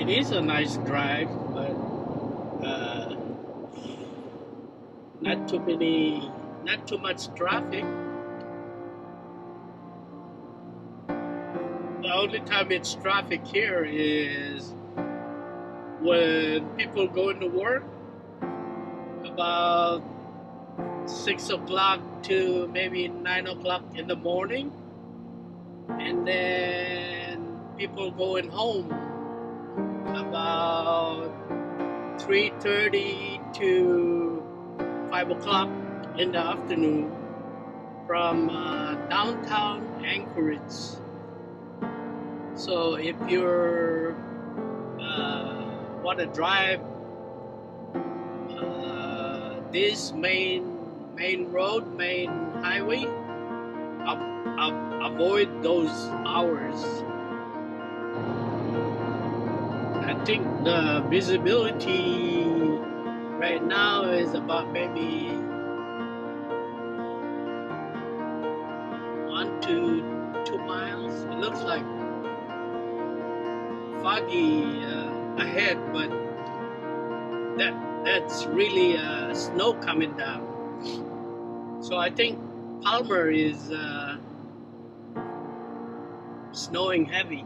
It is a nice drive, but uh, not too much traffic. The only time it's traffic here is when people go into work about 6 o'clock to maybe 9 o'clock in the morning, and then people going home about 3:30 to 5 o'clock in the afternoon from downtown Anchorage. So if you're want to drive this main road, main highway, avoid those hours. I think the visibility right now is about maybe 1 to 2 miles. It looks like foggy ahead, but that's really snow coming down. So I think Palmer is snowing heavy.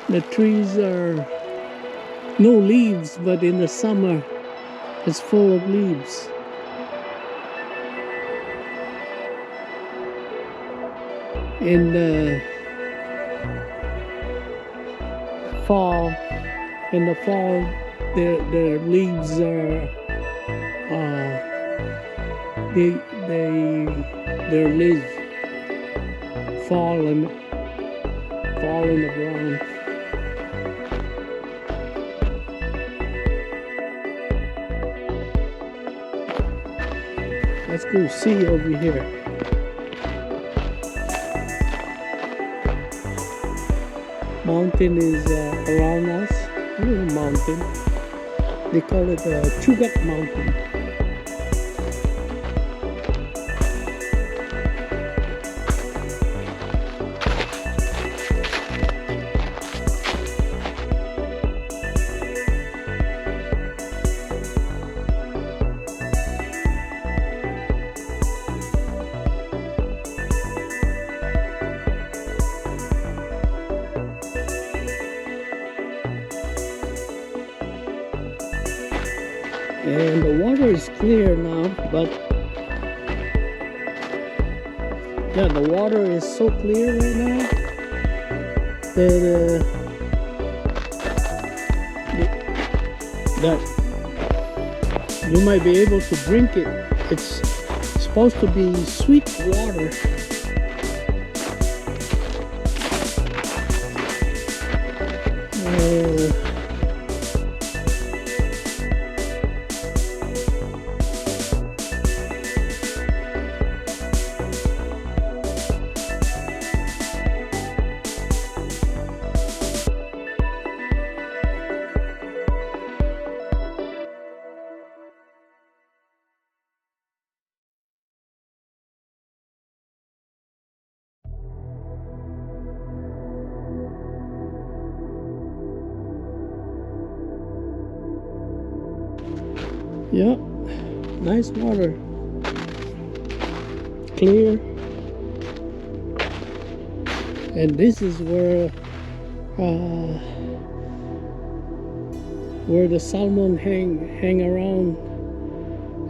The trees are no leaves, but in the summer it's full of leaves. In the fall, their leaves are their leaves fall in the ground. Let's go see over here. Mountain is around us. A little mountain. They call it Chugat Mountain. And the water is clear now, but yeah, the water is so clear right now that you might be able to drink it. It's supposed to be sweet water. Yeah, nice water, clear. And this is where the salmon hang around,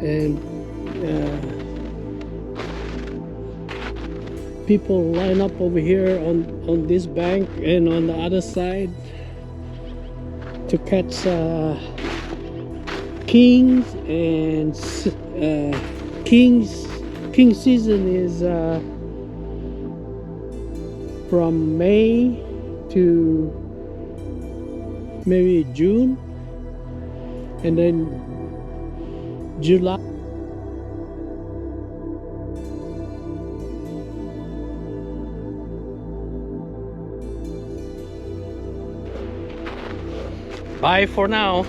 and people line up over here on this bank and on the other side to catch kings. And king season is from May to maybe June, and then July. Bye for now.